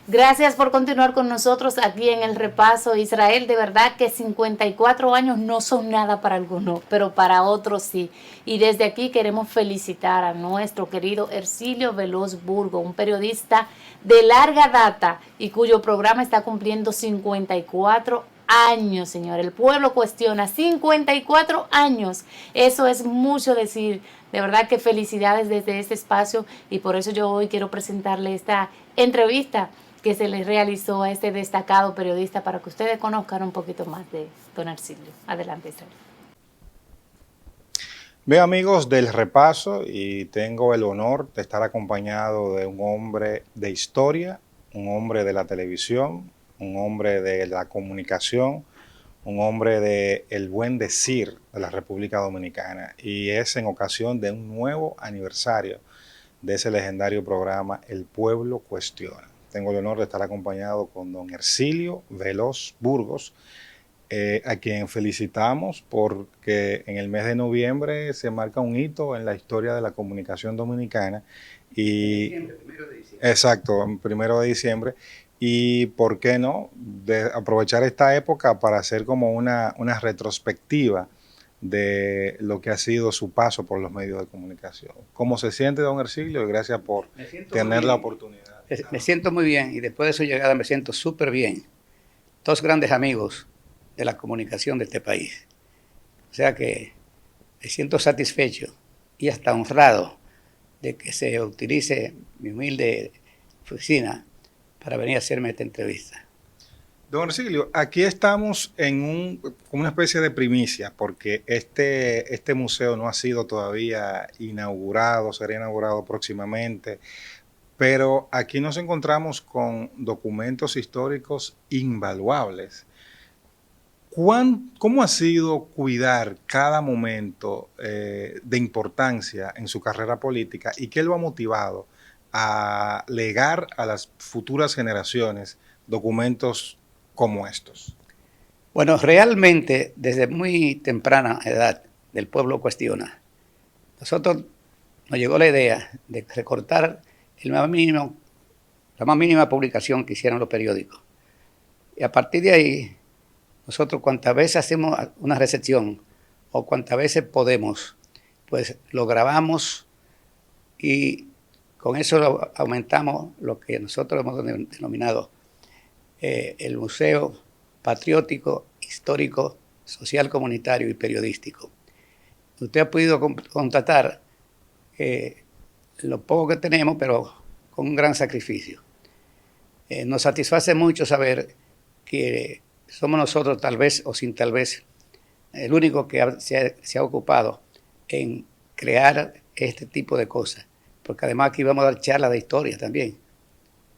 Gracias por continuar con nosotros aquí en el repaso. Israel, de verdad que 54 años no son nada para algunos, pero para otros sí. Y desde aquí queremos felicitar a nuestro querido Hercilio Veloz Burgo, un periodista de larga data y cuyo programa está cumpliendo 54 años, señor. El pueblo cuestiona 54 años. Eso es mucho decir. De verdad que felicidades desde este espacio y por eso yo hoy quiero presentarle esta entrevista que se les realizó a este destacado periodista para que ustedes conozcan un poquito más de don Arcilio. Adelante, Israel. Bien, amigos del repaso, y tengo el honor de estar acompañado de un hombre de historia, un hombre de la televisión, un hombre de la comunicación, un hombre de el buen decir de la República Dominicana, y es en ocasión de un nuevo aniversario de ese legendario programa El Pueblo Cuestiona. Tengo el honor de estar acompañado con don Hercilio Veloz Burgos, a quien felicitamos porque en el mes de noviembre se marca un hito en la historia de la comunicación dominicana. Y primero de diciembre. Exacto, primero de diciembre. Y por qué no, de aprovechar esta época para hacer como una retrospectiva de lo que ha sido su paso por los medios de comunicación. ¿Cómo se siente, don Hercilio? Y gracias por tener la oportunidad. Me siento muy bien y después de su llegada me siento súper bien. Dos grandes amigos de la comunicación de este país. O sea que me siento satisfecho y hasta honrado de que se utilice mi humilde oficina para venir a hacerme esta entrevista. Don Hercilio, aquí estamos en una especie de primicia, porque este museo no ha sido todavía inaugurado, será inaugurado próximamente, pero aquí nos encontramos con documentos históricos invaluables. ¿Cómo ha sido cuidar cada momento de importancia en su carrera política y qué lo ha motivado a legar a las futuras generaciones documentos como estos? Bueno, realmente desde muy temprana edad del pueblo cuestiona. Nosotros nos llegó la idea de recortar la más mínima publicación que hicieron los periódicos. Y a partir de ahí, nosotros cuantas veces hacemos una recepción o cuantas veces podemos, pues lo grabamos y con eso aumentamos lo que nosotros hemos denominado el Museo Patriótico, Histórico, Social, Comunitario y Periodístico. Usted ha podido constatar lo poco que tenemos, pero con un gran sacrificio. Nos satisface mucho saber que somos nosotros, tal vez o sin tal vez, el único que se ha ocupado en crear este tipo de cosas. Porque además aquí vamos a dar charlas de historia también.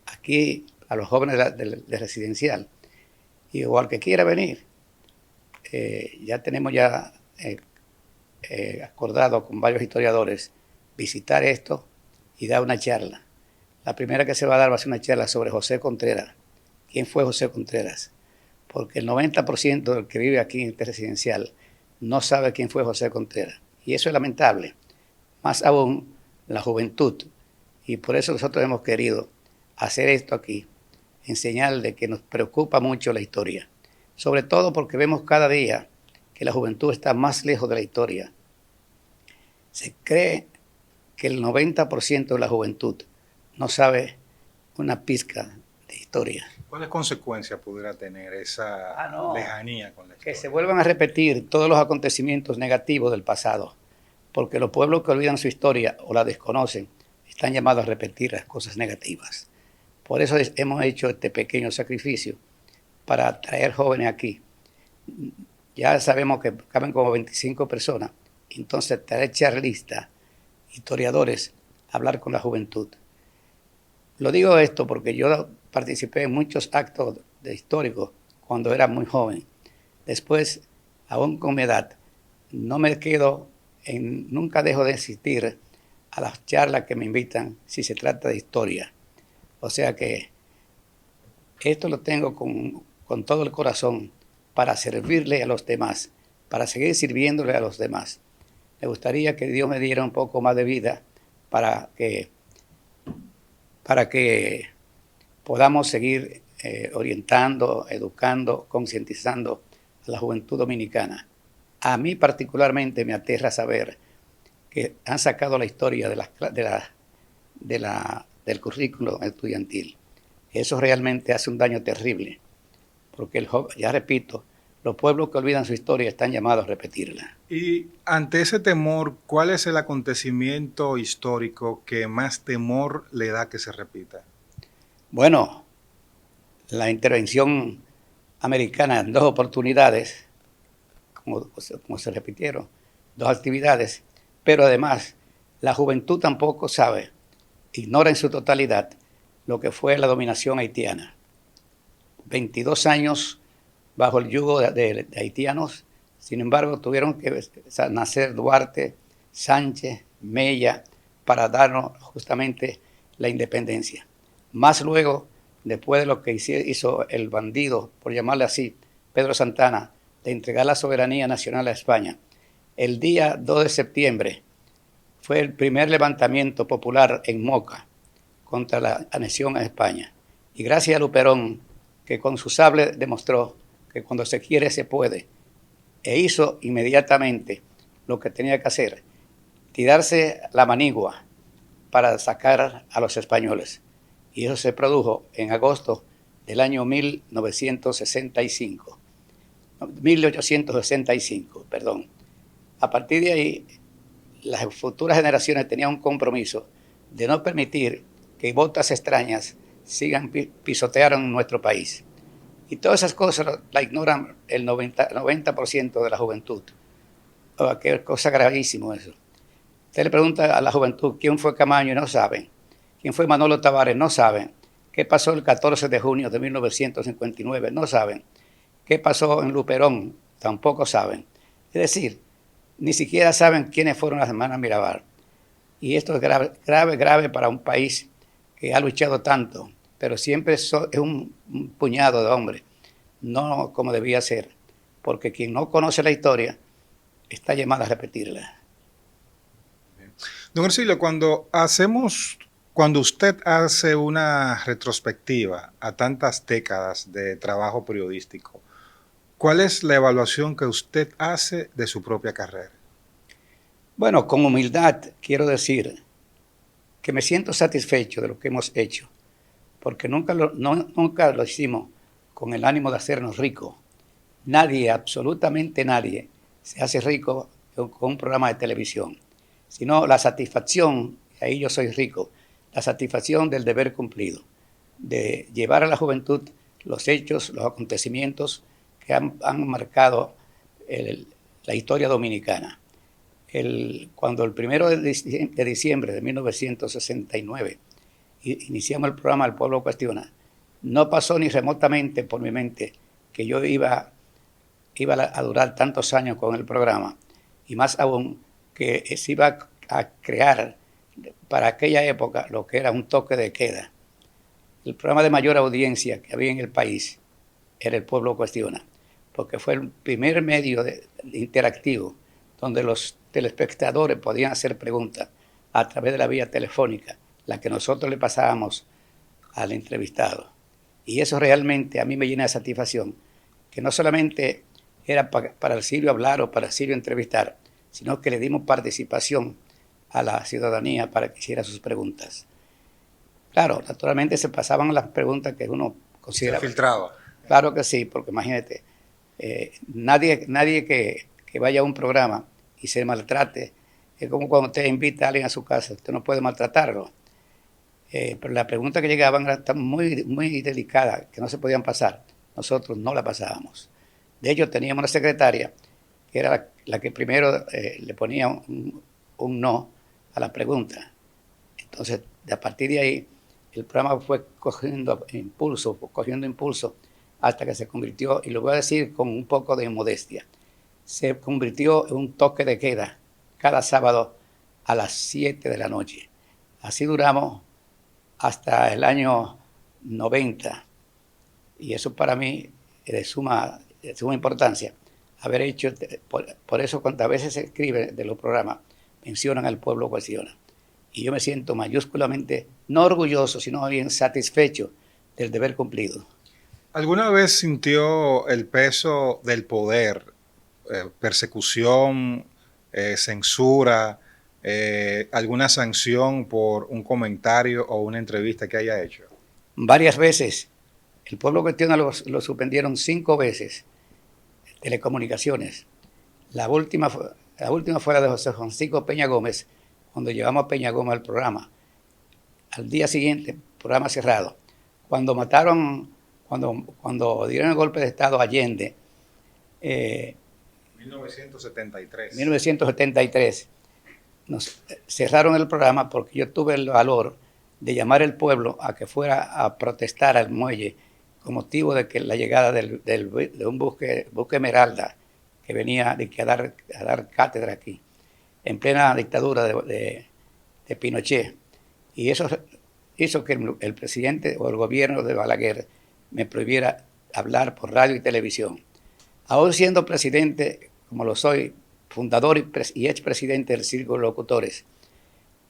Aquí a los jóvenes de residencial. Y o al que quiera venir, ya tenemos acordado con varios historiadores visitar esto y dar una charla. La primera que se va a dar va a ser una charla sobre José Contreras. ¿Quién fue José Contreras? Porque el 90% del que vive aquí en este residencial no sabe quién fue José Contreras. Y eso es lamentable. Más aún la juventud. Y por eso nosotros hemos querido hacer esto aquí, enseñar de que nos preocupa mucho la historia. Sobre todo porque vemos cada día que la juventud está más lejos de la historia. Se cree que el 90% de la juventud no sabe una pizca de historia. ¿Cuáles consecuencias pudiera tener esa lejanía con la historia? Que se vuelvan a repetir todos los acontecimientos negativos del pasado, porque los pueblos que olvidan su historia o la desconocen están llamados a repetir las cosas negativas. Por eso hemos hecho este pequeño sacrificio para traer jóvenes aquí. Ya sabemos que caben como 25 personas, entonces traer charlistas, historiadores, hablar con la juventud. Lo digo esto porque yo participé en muchos actos de históricos cuando era muy joven. Después, aún con mi edad, nunca dejo de asistir a las charlas que me invitan si se trata de historia. O sea que esto lo tengo con todo el corazón para servirle a los demás, para seguir sirviéndole a los demás. Me gustaría que Dios me diera un poco más de vida para que podamos seguir orientando, educando, concientizando a la juventud dominicana. A mí particularmente me aterra saber que han sacado la historia del currículo estudiantil. Eso realmente hace un daño terrible, porque ya repito, los pueblos que olvidan su historia están llamados a repetirla. Y ante ese temor, ¿cuál es el acontecimiento histórico que más temor le da que se repita? Bueno, la intervención americana en 2 oportunidades, como se repitieron, 2 actividades, pero además la juventud tampoco sabe, ignora en su totalidad lo que fue la dominación haitiana. 22 años bajo el yugo de haitianos, sin embargo tuvieron que nacer Duarte, Sánchez, Mella, para darnos justamente la independencia. Más luego, después de lo que hizo el bandido, por llamarle así, Pedro Santana, de entregar la soberanía nacional a España, el día 2 de septiembre fue el primer levantamiento popular en Moca contra la anexión a España. Y gracias a Luperón, que con su sable demostró que cuando se quiere se puede, e hizo inmediatamente lo que tenía que hacer, tirarse la manigua para sacar a los españoles. Y eso se produjo en agosto del año 1865. A partir de ahí, las futuras generaciones tenían un compromiso de no permitir que botas extrañas sigan pisotearon nuestro país. Y todas esas cosas la ignoran el 90% de la juventud. Oh, qué cosa gravísimo eso. Usted le pregunta a la juventud quién fue Camaño y no saben. ¿Quién fue Manolo Tavares? No saben. ¿Qué pasó el 14 de junio de 1959? No saben. ¿Qué pasó en Luperón? Tampoco saben. Es decir, ni siquiera saben quiénes fueron las hermanas Mirabal. Y esto es grave, grave, grave para un país que ha luchado tanto, pero siempre es un puñado de hombres, no como debía ser, porque quien no conoce la historia está llamado a repetirla. Don Hercilio, cuando usted hace una retrospectiva a tantas décadas de trabajo periodístico, ¿cuál es la evaluación que usted hace de su propia carrera? Bueno, con humildad quiero decir que me siento satisfecho de lo que hemos hecho, porque nunca lo hicimos con el ánimo de hacernos ricos. Nadie, absolutamente nadie, se hace rico con un programa de televisión, sino la satisfacción, y ahí yo soy rico, la satisfacción del deber cumplido, de llevar a la juventud los hechos, los acontecimientos que han marcado la historia dominicana. Cuando el 1 de diciembre de 1969 iniciamos el programa El Pueblo Cuestiona, no pasó ni remotamente por mi mente que yo iba a durar tantos años con el programa, y más aún que se iba a crear para aquella época lo que era un toque de queda. El programa de mayor audiencia que había en el país era El Pueblo Cuestiona, porque fue el primer medio interactivo donde los telespectadores podían hacer preguntas a través de la vía telefónica, la que nosotros le pasábamos al entrevistado. Y eso realmente a mí me llena de satisfacción, que no solamente era para el Silvio hablar o para el Silvio entrevistar, sino que le dimos participación a la ciudadanía para que hiciera sus preguntas. Claro, naturalmente se pasaban las preguntas que uno consideraba. Se filtraba. Claro que sí, porque imagínate, nadie que vaya a un programa y se maltrate, es como cuando usted invita a alguien a su casa, usted no puede maltratarlo. Pero las preguntas que llegaban eran muy, muy delicadas, que no se podían pasar. Nosotros no las pasábamos. De hecho, teníamos una secretaria que era la que primero le ponía un no a la pregunta. Entonces, a partir de ahí, el programa fue cogiendo impulso hasta que se convirtió, y lo voy a decir con un poco de modestia, se convirtió en un toque de queda cada sábado a las 7 de la noche. Así duramos hasta el año 90, y eso para mí es de suma importancia haber hecho. Por eso cuantas veces se escribe de los programas mencionan al Pueblo Cuestiona, y yo me siento mayúsculamente no orgulloso, sino bien satisfecho del deber cumplido. ¿Alguna vez sintió el peso del poder, persecución, censura, alguna sanción por un comentario o una entrevista que haya hecho? Varias veces. El pueblo cuestiona lo suspendieron 5 veces. Telecomunicaciones. La última fue la de José Francisco Peña Gómez, cuando llevamos a Peña Gómez al programa. Al día siguiente, programa cerrado. Cuando mataron, cuando dieron el golpe de Estado a Allende, 1973, nos cerraron el programa porque yo tuve el valor de llamar al pueblo a que fuera a protestar al muelle con motivo de que la llegada de un buque Esmeralda que venía a dar cátedra aquí, en plena dictadura de Pinochet. Y eso hizo que el presidente o el gobierno de Balaguer me prohibiera hablar por radio y televisión. Aún siendo presidente, como lo soy, fundador y expresidente del Círculo de Locutores,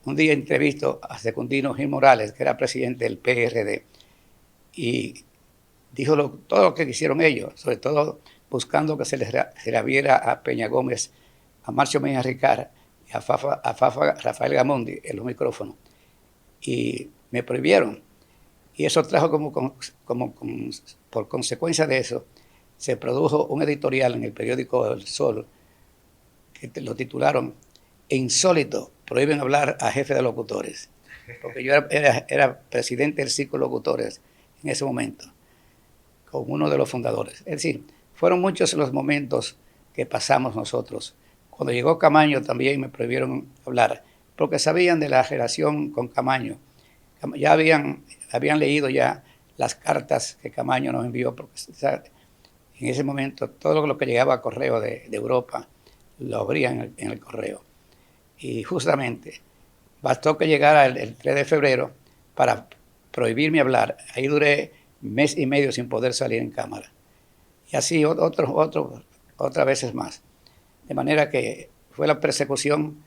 un día entrevisto a Secundino Gil Morales, que era presidente del PRD, y dijo todo lo que hicieron ellos, sobre todo buscando que se le viera a Peña Gómez, a Marcio Mejía Ricard y a Rafael Gamondi en los micrófonos. Y me prohibieron. Y eso trajo por consecuencia de eso, se produjo un editorial en el periódico El Sol que lo titularon Insólito, prohíben hablar a jefe de locutores. Porque yo era presidente del Círculo de Locutores en ese momento, como uno de los fundadores. Es decir, fueron muchos los momentos que pasamos nosotros. Cuando llegó Camaño también me prohibieron hablar, porque sabían de la relación con Camaño. Ya habían leído ya las cartas que Camaño nos envió, porque en ese momento todo lo que llegaba a correo de Europa lo abrían en el correo. Y justamente bastó que llegara el 3 de febrero para prohibirme hablar. Ahí duré mes y medio sin poder salir en cámara. Y así otras veces más. De manera que fue la persecución.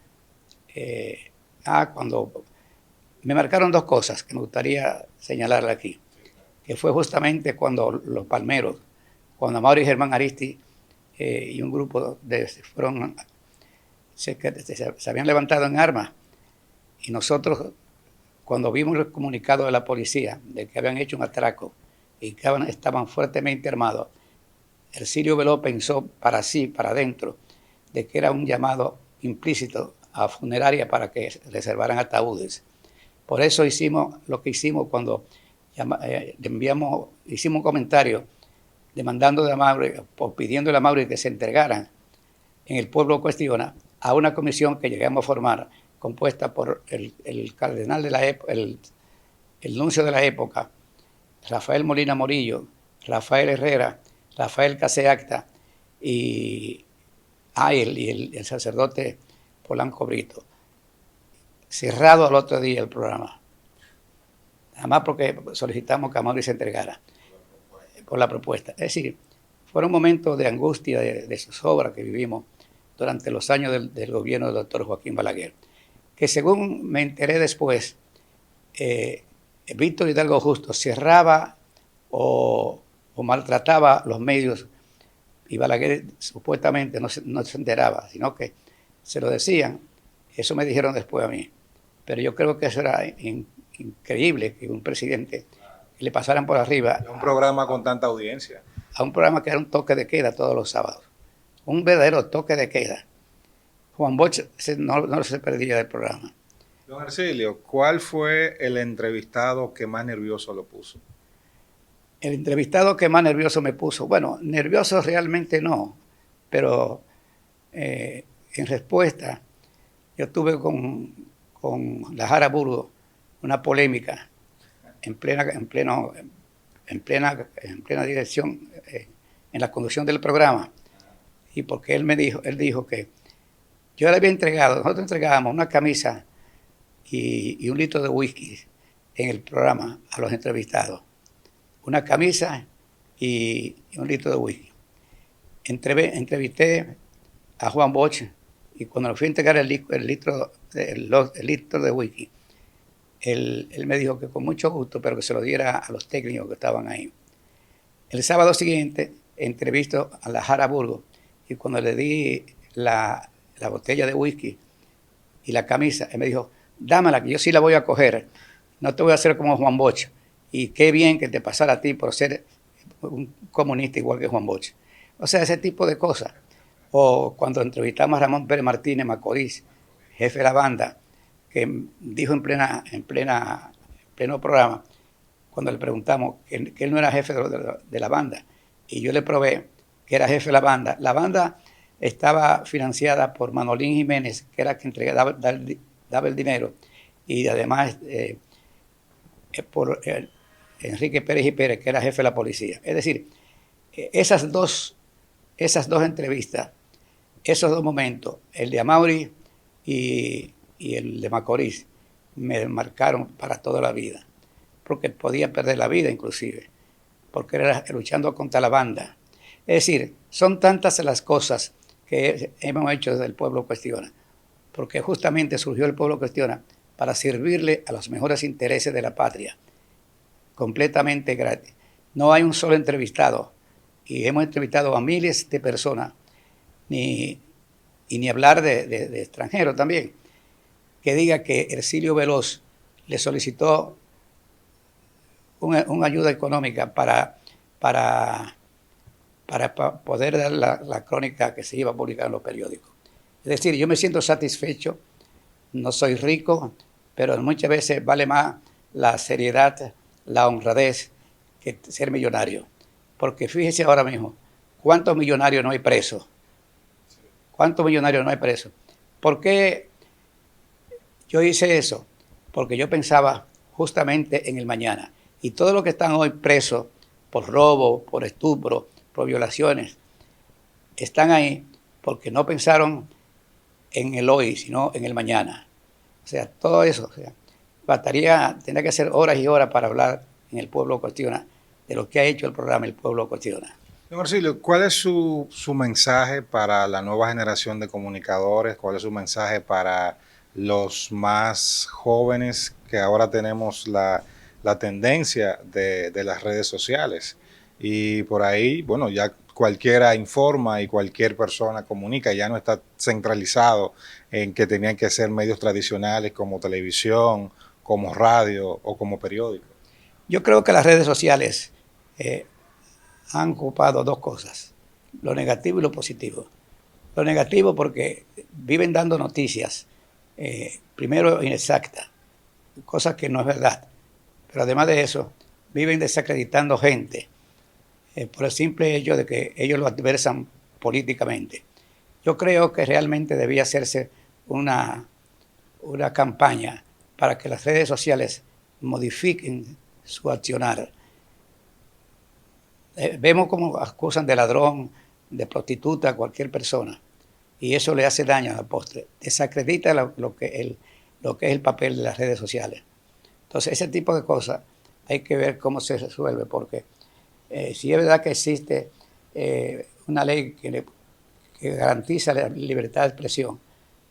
Cuando me marcaron 2 cosas que me gustaría señalar aquí, que fue justamente cuando los palmeros, cuando Mauro y Germán Aristi y un grupo se habían levantado en armas, y nosotros, cuando vimos el comunicado de la policía de que habían hecho un atraco y que estaban fuertemente armados, Ercilio Beló pensó para adentro, de que era un llamado implícito a funeraria para que reservaran ataúdes. Por eso hicimos lo que hicimos cuando hicimos un comentario demandando de Amaury, o pidiéndole a Amaury que se entregaran en el pueblo cuestiona a una comisión que llegamos a formar, compuesta por el cardenal de la época, el nuncio de la época, Rafael Molina Morillo, Rafael Herrera, Rafael Caseacta y el sacerdote Polanco Brito. Cerrado al otro día el programa. Nada más porque solicitamos que Amaury se entregara por la propuesta. Es decir, fueron momentos de angustia, de zozobra que vivimos durante los años del gobierno del doctor Joaquín Balaguer, que según me enteré después, Víctor Hidalgo Justo cerraba o maltrataba los medios, y Balaguer supuestamente no se enteraba, sino que se lo decían. Eso me dijeron después a mí. Pero yo creo que eso era increíble, que un presidente le pasaran por arriba. Un programa con tanta audiencia. A un programa que era un toque de queda todos los sábados. Un verdadero toque de queda. Juan Bosch no se perdía del programa. Don Ercilio, ¿cuál fue el entrevistado que más nervioso lo puso? El entrevistado que más nervioso me puso, bueno, nervioso realmente no, pero en respuesta, yo tuve con la Jara Burgos una polémica en plena dirección, en la conducción del programa, y porque él dijo que yo le había nosotros entregábamos una camisa y un litro de whisky en el programa a los entrevistados. Una camisa y un litro de whisky. Entrevisté a Juan Bosch, y cuando le fui a entregar el litro de whisky, él me dijo que con mucho gusto, pero que se lo diera a los técnicos que estaban ahí. El sábado siguiente entrevisto a la Jara Burgos y cuando le di la botella de whisky y la camisa, él me dijo, dámela, que yo sí la voy a coger, no te voy a hacer como Juan Bosch. Y qué bien que te pasara a ti por ser un comunista igual que Juan Bosch. O sea, ese tipo de cosas. O cuando entrevistamos a Ramón Pérez Martínez Macorís, jefe de la banda, que dijo en pleno programa, cuando le preguntamos que él no era jefe de la banda, y yo le probé que era jefe de la banda. La banda estaba financiada por Manolín Jiménez, que era quien daba el dinero, y además por Enrique Pérez y Pérez, que era jefe de la policía. Es decir, esas dos entrevistas, esos dos momentos, el de Amaury y el de Macorís, me marcaron para toda la vida, porque podía perder la vida inclusive, porque era luchando contra la banda. Es decir, son tantas las cosas que hemos hecho desde el Pueblo Cuestiona, porque justamente surgió el Pueblo Cuestiona para servirle a los mejores intereses de la patria, completamente gratis. No hay un solo entrevistado, y hemos entrevistado a miles de personas, y ni hablar de extranjeros también, que diga que Ercilio Veloz le solicitó una ayuda económica para poder dar la crónica que se iba a publicar en los periódicos. Es decir, yo me siento satisfecho, no soy rico, pero muchas veces vale más la seriedad, la honradez, que ser millonario. Porque fíjese ahora mismo, ¿cuántos millonarios no hay presos? ¿Cuántos millonarios no hay presos? ¿Por qué yo hice eso? Porque yo pensaba justamente en el mañana. Y todos los que están hoy presos por robo, por estupro, por violaciones, están ahí porque no pensaron en el hoy, sino en el mañana. O sea, todo eso. O sea, tendría que hacer horas y horas para hablar en El Pueblo Cuestiona de lo que ha hecho el programa El Pueblo Cuestiona. Don Ercilio, ¿cuál es su mensaje para la nueva generación de comunicadores? ¿Cuál es su mensaje para los más jóvenes que ahora tenemos la tendencia de las redes sociales? Y por ahí, bueno, ya cualquiera informa y cualquier persona comunica, ya no está centralizado en que tenían que ser medios tradicionales como televisión, como radio o como periódico. Yo creo que las redes sociales han ocupado dos cosas, lo negativo y lo positivo. Lo negativo porque viven dando noticias, primero inexactas, cosas que no es verdad, pero además de eso, viven desacreditando gente por el simple hecho de que ellos lo adversan políticamente. Yo creo que realmente debía hacerse una campaña para que las redes sociales modifiquen su accionar. Vemos cómo acusan de ladrón, de prostituta a cualquier persona, y eso le hace daño a la postre. Desacredita lo que es el papel de las redes sociales. Entonces, ese tipo de cosas hay que ver cómo se resuelve, porque si es verdad que existe una ley que garantiza la libertad de expresión,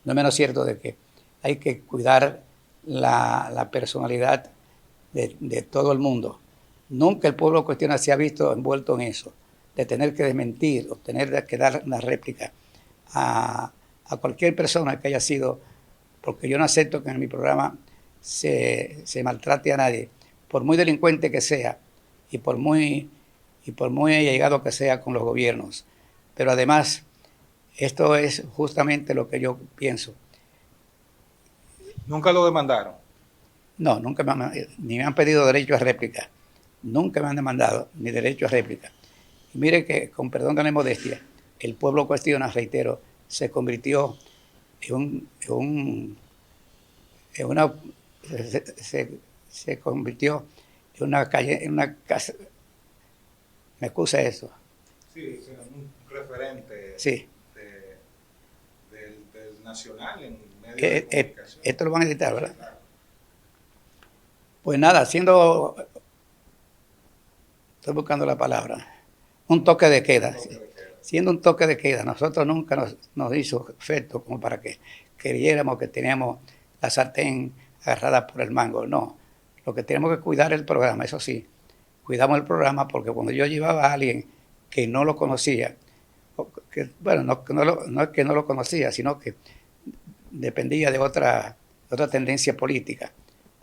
no es menos cierto de que hay que cuidar la personalidad de todo el mundo. Nunca el Pueblo Cuestiona se ha visto envuelto en eso, de tener que desmentir o tener que dar una réplica a cualquier persona que haya sido, porque yo no acepto que en mi programa se maltrate a nadie, por muy delincuente que sea y por muy allegado que sea con los gobiernos. Pero además, esto es justamente lo que yo pienso. ¿Nunca lo demandaron? No, nunca ni me han pedido derecho a réplica. Nunca me han demandado ni derecho a réplica. Y mire que, con perdón de la modestia, el Pueblo Cuestiona, reitero, se convirtió se convirtió en una calle, en una casa. ¿Me excusa eso? Sí, un referente sí. del nacional en medios de comunicación. Esto lo van a editar, ¿verdad? Sí, claro. Pues nada, estoy buscando la palabra, un toque de queda. Siendo un toque de queda, nosotros nunca nos hizo efecto como para que creyéramos que teníamos la sartén agarrada por el mango. No, lo que tenemos que cuidar es el programa, eso sí. Cuidamos el programa porque cuando yo llevaba a alguien que no lo conocía, bueno, no es que no lo conocía, sino que dependía de otra tendencia política,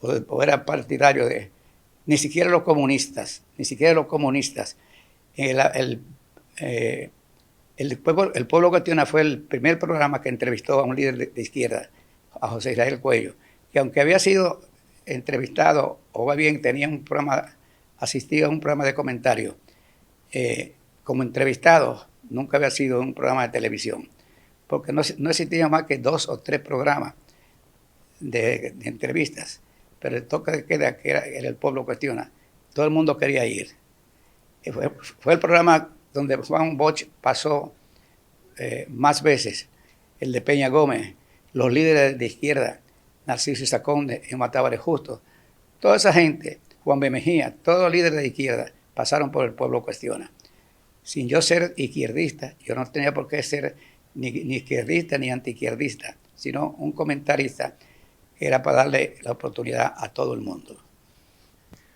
o era partidario de, ni siquiera los comunistas, el Pueblo Cuestiona fue el primer programa que entrevistó a un líder de izquierda, a José Israel Cuello, que aunque había sido entrevistado, o va bien, tenía un programa, asistía a un programa de comentarios, como entrevistado, nunca había sido un programa de televisión, porque no existían más que 2 o 3 programas de entrevistas, pero el toque de queda, que era el Pueblo Cuestiona, todo el mundo quería ir. Fue el programa donde Juan Bosch pasó más veces, el de Peña Gómez, los líderes de izquierda, Narciso Isaconde y Matábal Justo, toda esa gente, Juan B. Mejía, todos los líderes de izquierda pasaron por el Pueblo Cuestiona. Sin yo ser izquierdista, yo no tenía por qué ser ni izquierdista ni antiizquierdista, sino un comentarista que era para darle la oportunidad a todo el mundo.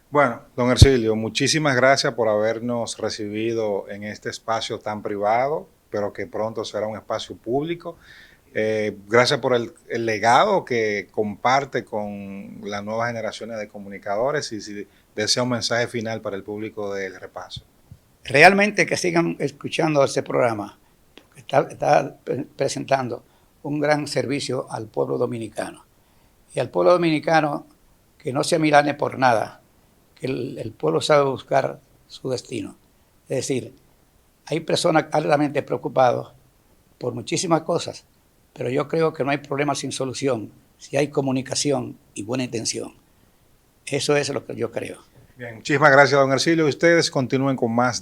Bueno, don Hercilio, muchísimas gracias por habernos recibido en este espacio tan privado, pero que pronto será un espacio público. Gracias por el legado que comparte con las nuevas generaciones de comunicadores y si desea un mensaje final para el público del Repaso. Realmente que sigan escuchando este programa, porque está presentando un gran servicio al pueblo dominicano. Y al pueblo dominicano que no se amilane por nada, que el pueblo sabe buscar su destino. Es decir, hay personas altamente preocupadas por muchísimas cosas, pero yo creo que no hay problema sin solución si hay comunicación y buena intención. Eso es lo que yo creo. Bien, muchísimas gracias, don Hercilio. Ustedes continúen con más